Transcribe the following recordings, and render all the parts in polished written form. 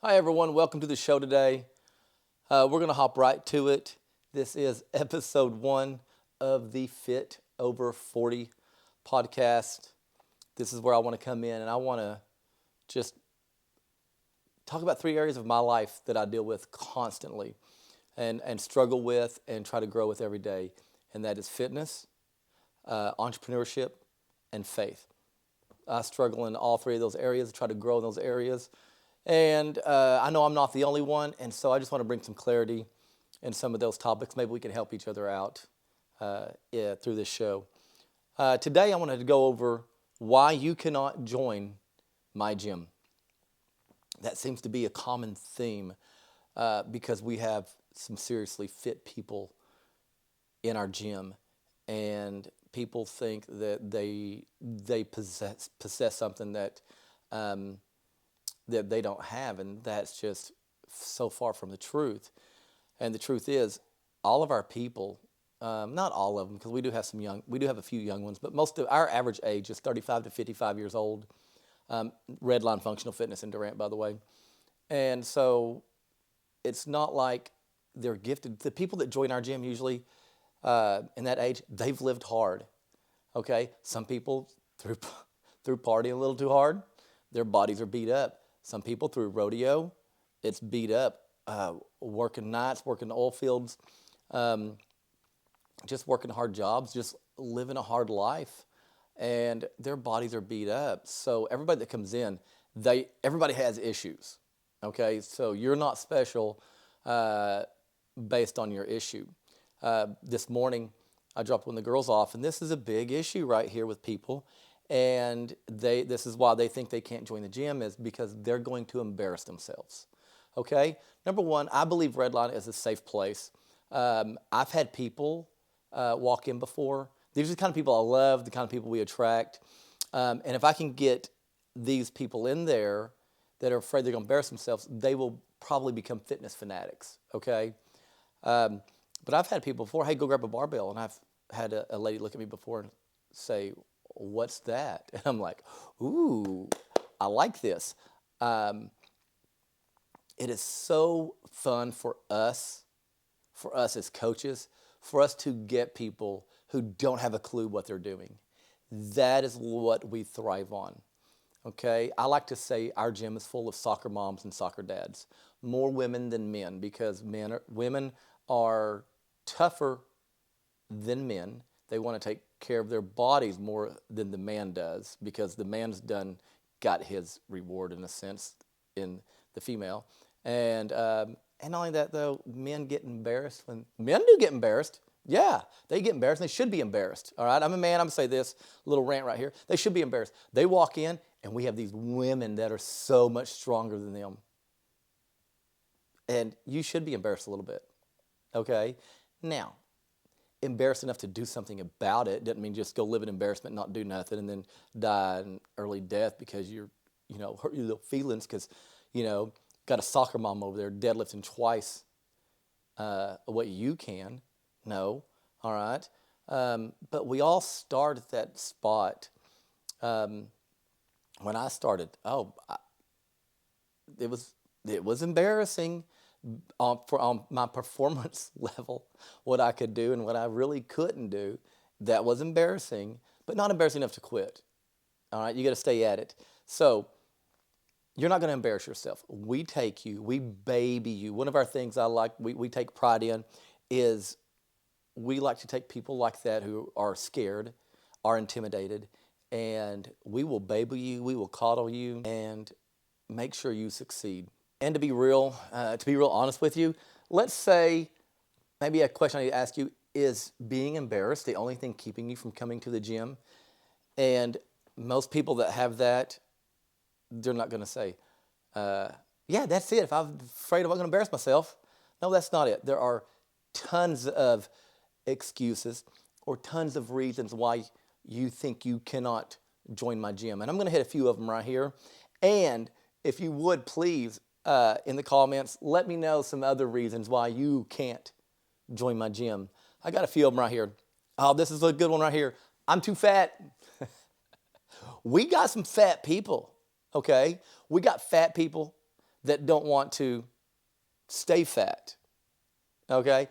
Hi, everyone. Welcome to the show today. We're going to hop right to it. This is episode one of the Fit Over 40 podcast. This is where I want to come in and I want to just talk about three areas of my life that I deal with constantly and struggle with and try to grow with every day. And that is fitness, entrepreneurship, and faith. I struggle in all three of those areas, try to grow in those areas. And I know I'm not the only one, and so I just want to bring some clarity in some of those topics. Maybe we can help each other out through this show. Today, I wanted to go over why you cannot join my gym. That seems to be a common theme because we have some seriously fit people in our gym, and people think that they possess something that they don't have, and that's just so far from the truth. And the truth is, all of our people, not all of them, because we do have a few young ones, but most of our average age is 35 to 55 years old. Redline Functional Fitness in Durant, by the way. And so it's not like they're gifted. The people that join our gym usually in that age, they've lived hard. Okay, some people through partying a little too hard, their bodies are beat up. Some people through rodeo, it's beat up. Working nights, working oil fields, just working hard jobs, just living a hard life, and their bodies are beat up. So everybody that comes in, everybody has issues. Okay, so you're not special based on your issue. This morning, I dropped one of the girls off, and this is a big issue right here with people. And this is why they think they can't join the gym, is because they're going to embarrass themselves. Okay? Number one, I believe Redline is a safe place. I've had people walk in before. These are the kind of people I love, the kind of people we attract. And if I can get these people in there that are afraid they're going to embarrass themselves, they will probably become fitness fanatics. Okay? But I've had people before, hey, go grab a barbell. And I've had a lady look at me before and say, what's that? And I'm like, ooh, I like this. It is so fun for us as coaches, for us to get people who don't have a clue what they're doing. That is what we thrive on. Okay, I like to say our gym is full of soccer moms and soccer dads, more women than men, because women are tougher than men. They want to take care of their bodies more than the man does, because the man's got his reward in a sense in the female. And not only that though, men get embarrassed when men do get embarrassed. Yeah, they get embarrassed. And they should be embarrassed. All right, I'm a man. I'm gonna say this little rant right here. They should be embarrassed. They walk in, and we have these women that are so much stronger than them, and you should be embarrassed a little bit. Okay, now embarrassed enough to do something about it doesn't mean just go live in embarrassment, not do nothing, and then die an early death because hurt your little feelings because, got a soccer mom over there deadlifting twice what you can. No, all right. But we all start at that spot. When I started, it was embarrassing on my performance level, what I could do and what I really couldn't do. That was embarrassing, but not embarrassing enough to quit. All right, you got to stay at it. So you're not going to embarrass yourself. We take you, we baby you. One of our things we take pride in is we like to take people like that who are scared, are intimidated, and we will baby you, we will coddle you, and make sure you succeed. And to be real honest with you, let's say maybe a question I need to ask you is being embarrassed the only thing keeping you from coming to the gym? And most people that have that, they're not going to say, yeah, that's it. If I'm afraid I'm going to embarrass myself. No, that's not it. There are tons of excuses or tons of reasons why you think you cannot join my gym. And I'm going to hit a few of them right here. And if you would, please, in the comments, let me know some other reasons why you can't join my gym. I got a few of them right here. Oh, this is a good one right here. I'm too fat. We got some fat people, okay? We got fat people that don't want to stay fat. Okay?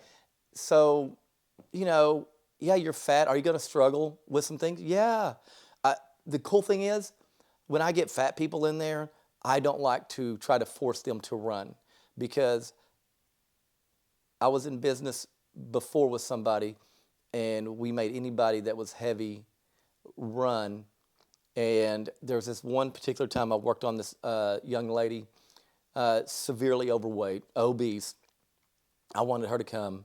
So, you know, yeah, you're fat. Are you going to struggle with some things? Yeah. I, the cool thing is, when I get fat people in there, I don't like to try to force them to run because I was in business before with somebody and we made anybody that was heavy run. And there was this one particular time I worked on this young lady, severely overweight, obese. I wanted her to come,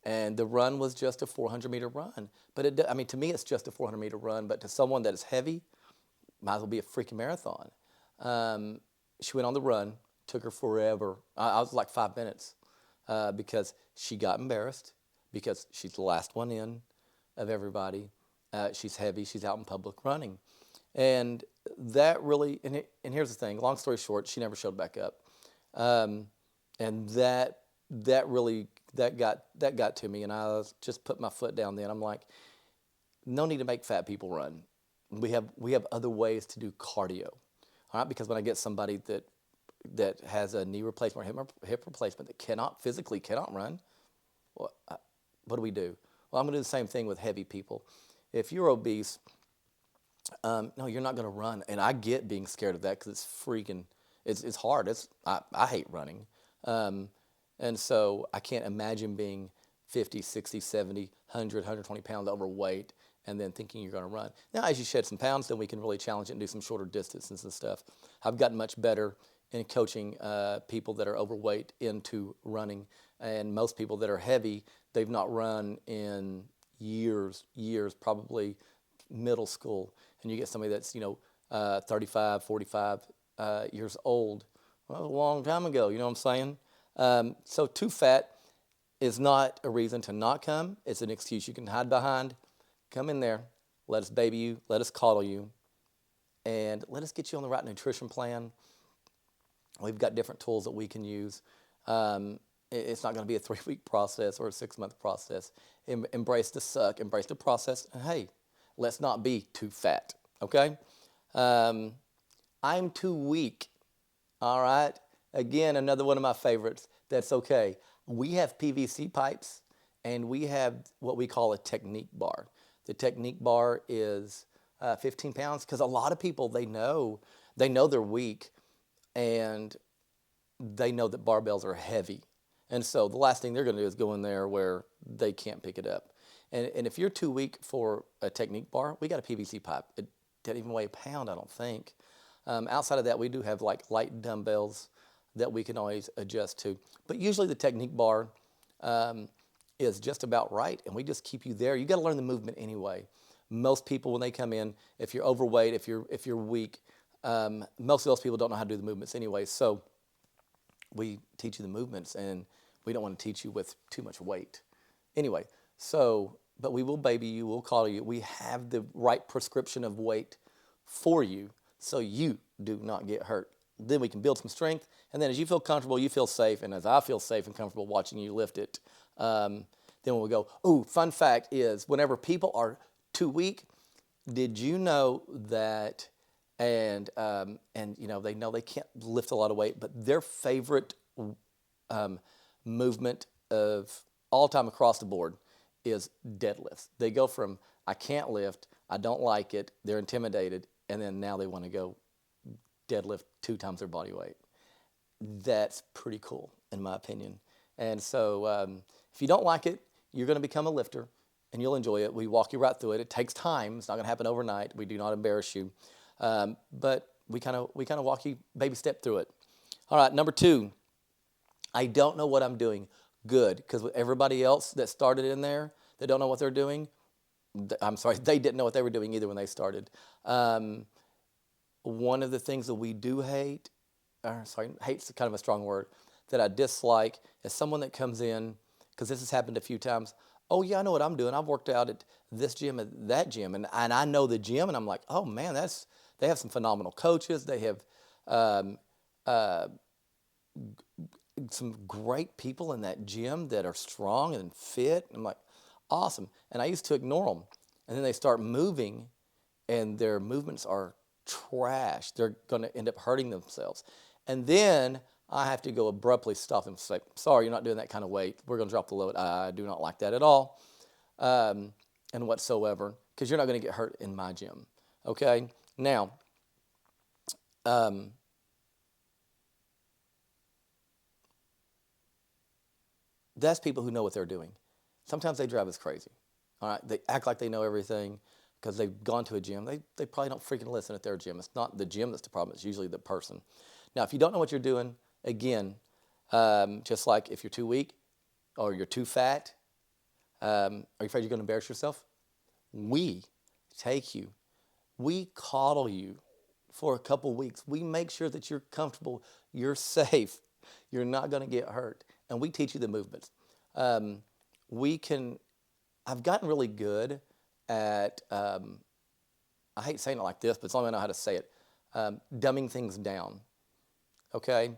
and the run was just a 400-meter run. But I mean, to me, it's just a 400-meter run. But to someone that is heavy, might as well be a freaking marathon. Um, she went on the run, took her forever. I was like 5 minutes because she got embarrassed because she's the last one in of everybody. She's heavy. She's out in public running. And that really, and here's the thing, long story short, she never showed back up. Um, and that really, that got to me. And I just put my foot down then. I'm like, no need to make fat people run. We have other ways to do cardio, all right? Because when I get somebody that has a knee replacement or hip replacement that physically cannot run, well, what do we do? Well, I'm going to do the same thing with heavy people. If you're obese, no, you're not going to run. And I get being scared of that because it's hard. I hate running. Um, and so I can't imagine being 50, 60, 70, 100, 120 pounds overweight and then thinking you're going to run. Now, as you shed some pounds, then we can really challenge it and do some shorter distances and stuff. I've gotten much better in coaching people that are overweight into running. And most people that are heavy, they've not run in years, probably middle school. And you get somebody that's, 35, 45 years old. Well, a long time ago, you know what I'm saying? So too fat is not a reason to not come. It's an excuse you can hide behind. Come in there, let us baby you, let us coddle you, and let us get you on the right nutrition plan. We've got different tools that we can use. It's not going to be a 3-week process or a 6-month process. Embrace the suck, embrace the process, and hey, let's not be too fat, okay? I'm too weak, all right? Again, another one of my favorites. That's okay. We have PVC pipes, and we have what we call a technique bar. The technique bar is 15 pounds because a lot of people, they know they're weak, and they know that barbells are heavy. And so the last thing they're going to do is go in there where they can't pick it up. And if you're too weak for a technique bar, we got a PVC pipe. It doesn't even weigh a pound, I don't think. Outside of that, we do have like light dumbbells that we can always adjust to. But usually the technique bar is just about right, and we just keep you there. You got to learn the movement anyway. Most people, when they come in, if you're overweight, if you're weak, most of those people don't know how to do the movements anyway. So we teach you the movements, and we don't want to teach you with too much weight. Anyway, but we will baby you, we'll call you. We have the right prescription of weight for you so you do not get hurt. Then we can build some strength, and then as you feel comfortable, you feel safe, and as I feel safe and comfortable watching you lift it, then we'll go, ooh, fun fact is, whenever people are too weak, did you know that, and they know they can't lift a lot of weight, but their favorite movement of all time across the board is deadlifts. They go from, I can't lift, I don't like it, they're intimidated, and then now they want to go deadlift 2 times their body weight. That's pretty cool, in my opinion. And so if you don't like it, you're going to become a lifter, and you'll enjoy it. We walk you right through it. It takes time. It's not going to happen overnight. We do not embarrass you. But we kind of walk you baby step through it. All right, number 2, I don't know what I'm doing. Good, because everybody else that started in there that don't know what they're doing, I'm sorry, they didn't know what they were doing either when they started. One of the things that we do hate, hate's kind of a strong word, that I dislike is someone that comes in, because this has happened a few times. Oh yeah, I know what I'm doing. I've worked out at this gym, at that gym, and I know the gym, and I'm like, oh man, they have some phenomenal coaches. They have some great people in that gym that are strong and fit. I'm like, awesome. And I used to ignore them, and then they start moving, and their movements are trash. They're going to end up hurting themselves. And then I have to go abruptly stop them and say, sorry, you're not doing that kind of weight. We're going to drop the load. I do not like that at all, and whatsoever, because you're not going to get hurt in my gym. Okay? Now, that's people who know what they're doing. Sometimes they drive us crazy. All right? They act like they know everything because they've gone to a gym. They probably don't freaking listen at their gym. It's not the gym that's the problem. It's usually the person. Now, if you don't know what you're doing, again, just like if you're too weak or you're too fat, are you afraid you're going to embarrass yourself? We take you. We coddle you for a couple weeks. We make sure that you're comfortable, you're safe, you're not going to get hurt, and we teach you the movements. We can. I've gotten really good at. I hate saying it like this, but it's only I know how to say it. Dumbing things down. Okay,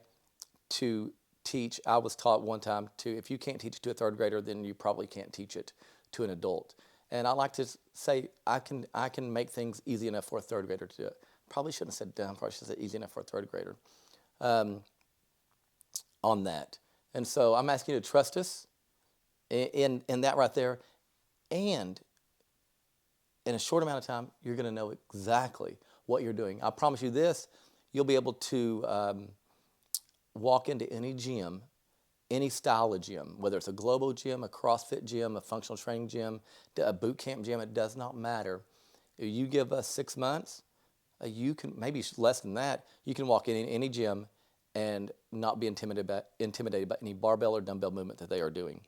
to teach. I was taught one time to if you can't teach it to a third grader, then you probably can't teach it to an adult. And I like to say I can make things easy enough for a third grader to do it. Probably shouldn't have said dumb. Probably should have said easy enough for a third grader on that. And so I'm asking you to trust us in that right there. And in a short amount of time, you're going to know exactly what you're doing. I promise you this, you'll be able to walk into any gym, any style of gym, whether it's a global gym, a CrossFit gym, a functional training gym, a boot camp gym, it does not matter. If you give us 6 months, you can, maybe less than that, you can walk in any gym and not be intimidated by any barbell or dumbbell movement that they are doing.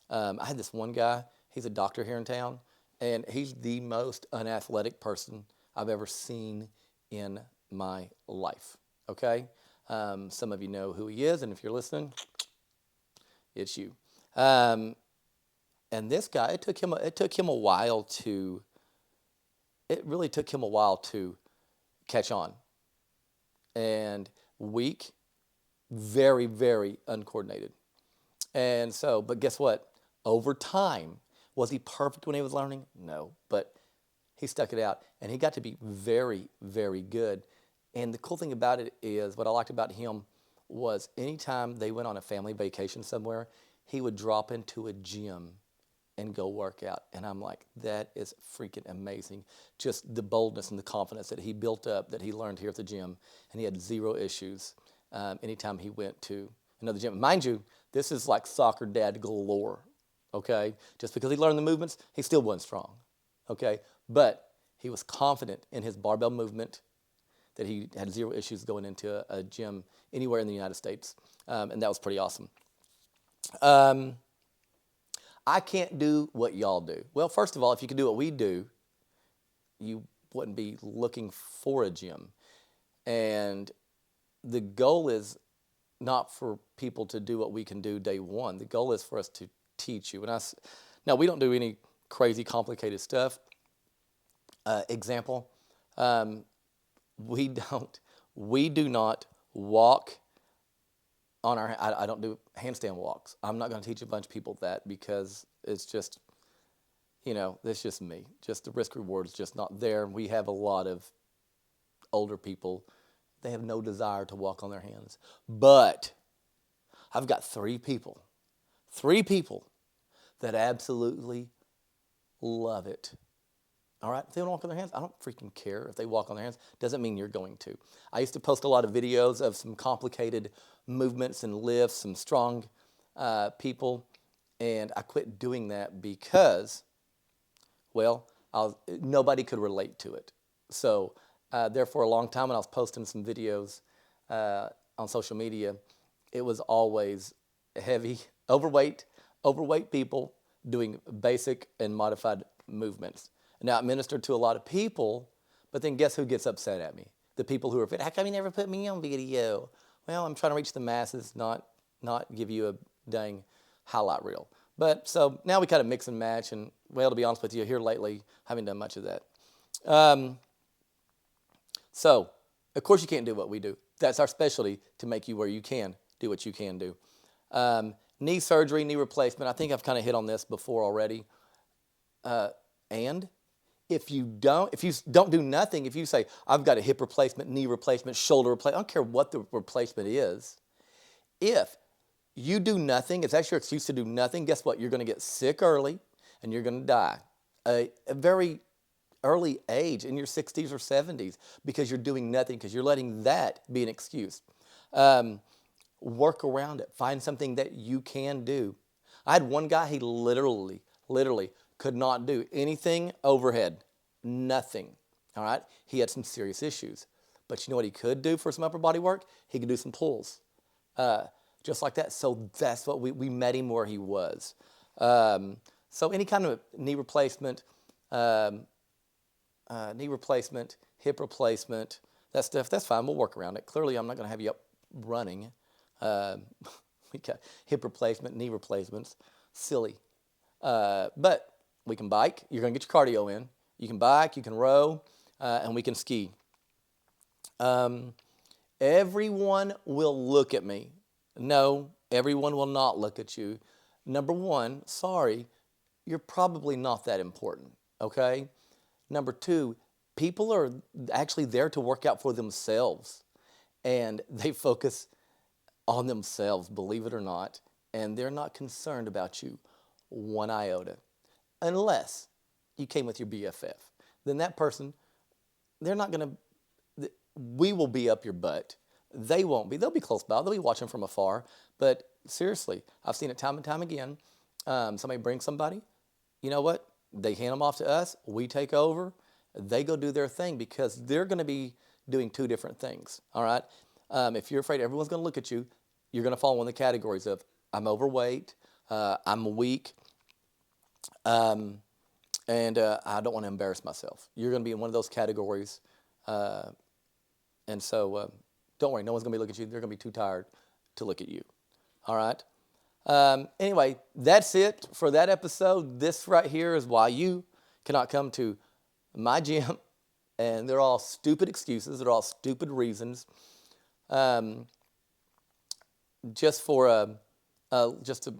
I had this one guy, he's a doctor here in town, and he's the most unathletic person I've ever seen in my life, okay? Some of you know who he is, and if you're listening, it's you. And this guy, it really took him a while to catch on. And weak, very, very uncoordinated. And so, but guess what? Over time, was he perfect when he was learning? No, but he stuck it out, and he got to be very, very good. And the cool thing about it is, what I liked about him was anytime they went on a family vacation somewhere, he would drop into a gym and go work out. And I'm like, that is freaking amazing. Just the boldness and the confidence that he built up, that he learned here at the gym, and he had zero issues anytime he went to another gym. Mind you, this is like soccer dad galore, okay? Just because he learned the movements, he still wasn't strong, okay? But he was confident in his barbell movement, that he had zero issues going into a gym anywhere in the United States, and that was pretty awesome. I can't do what y'all do. Well, first of all, if you could do what we do, you wouldn't be looking for a gym. And the goal is not for people to do what we can do day one. The goal is for us to teach you. Now, we don't do any crazy complicated stuff. Example, we do not walk on our, I don't do handstand walks. I'm not going to teach a bunch of people that because it's just, that's just me. Just the risk reward is just not there. We have a lot of older people. They have no desire to walk on their hands. But I've got three people that absolutely love it. All right, if they don't walk on their hands, I don't freaking care if they walk on their hands. Doesn't mean you're going to. I used to post a lot of videos of some complicated movements and lifts, some strong people, and I quit doing that because, well, nobody could relate to it. So there for a long time when I was posting some videos on social media, it was always heavy, overweight people doing basic and modified movements. Now, it ministered to a lot of people, but then guess who gets upset at me? The people who are fit. How come you never put me on video? Well, I'm trying to reach the masses, not give you a dang highlight reel. But so now we kind of mix and match, and well, to be honest with you, here lately, I haven't done much of that. So, of course you can't do what we do. That's our specialty, to make you where you can do what you can do. Knee surgery, knee replacement, I think I've kind of hit on this before already. And if you don't do nothing, if you say, I've got a hip replacement, knee replacement, shoulder replacement, I don't care what the replacement is. If you do nothing, if that's your excuse to do nothing, guess what? You're going to get sick early and you're going to die. A very early age in your 60s or 70s because you're doing nothing, because you're letting that be an excuse. Work around it. Find something that you can do. I had one guy, he literally could not do anything overhead. Nothing. All right? He had some serious issues. But you know what he could do for some upper body work? He could do some pulls. Just like that. So that's what we met him where he was. So any kind of knee replacement, hip replacement, that stuff, that's fine. We'll work around it. Clearly, I'm not going to have you up running. We got hip replacement, knee replacements. Silly. But we can bike. You're going to get your cardio in. You can bike, you can row, and we can ski. Everyone will look at me. No, everyone will not look at you. Number one, sorry, you're probably not that important, okay? Number two, people are actually there to work out for themselves, and they focus on themselves, believe it or not, and they're not concerned about you one iota, unless you came with your BFF. Then that person, they're not going to, we will be up your butt. They won't be. They'll be close by. They'll be watching from afar. But seriously, I've seen it time and time again. Somebody brings somebody, you know what? They hand them off to us. We take over. They go do their thing because they're going to be doing two different things, all right? If you're afraid everyone's going to look at you, you're going to fall in one of the categories of I'm overweight, I'm weak, and I don't want to embarrass myself. You're going to be in one of those categories. And so don't worry, no one's going to be looking at you. They're going to be too tired to look at you. All right? Anyway, that's it for that episode. This right here is why you cannot come to my gym. And they're all stupid excuses. They're all stupid reasons. Just to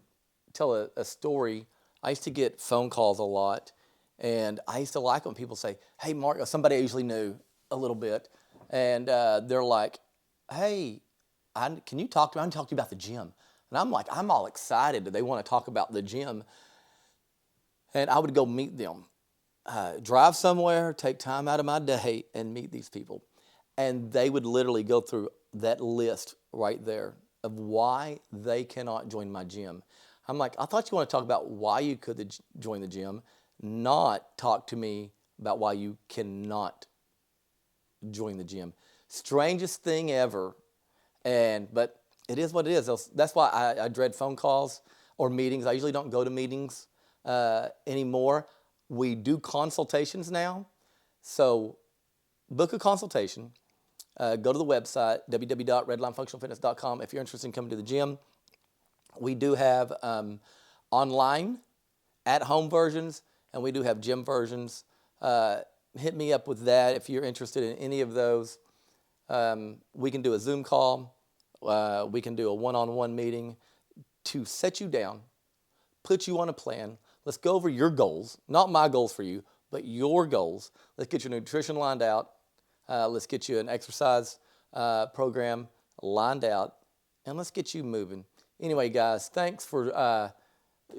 tell a story, I used to get phone calls a lot. And I used to like when people say, hey, Mark, somebody I usually knew a little bit. And they're like, hey, can you talk to me? I want to talk to you about the gym. And I'm like, I'm all excited that they want to talk about the gym. And I would go meet them, drive somewhere, take time out of my day and meet these people. And they would literally go through that list right there of why they cannot join my gym. I'm like, I thought you want to talk about why you could join the gym, not talk to me about why you cannot join the gym. Strangest thing ever. But it is what it is. That's why I dread phone calls or meetings. I usually don't go to meetings anymore. We do consultations now. So book a consultation. Go to the website, www.redlinefunctionalfitness.com. If you're interested in coming to the gym, we do have online, at-home versions, and we do have gym versions. Hit me up with that if you're interested in any of those. We can do a Zoom call. We can do a one-on-one meeting to set you down, put you on a plan. Let's go over your goals, not my goals for you, but your goals. Let's get your nutrition lined out. Let's get you an exercise program lined out, and let's get you moving. Anyway, guys, thanks for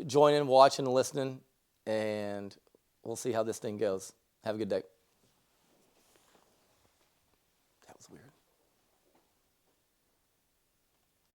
joining, watching, and listening, and we'll see how this thing goes. Have a good day.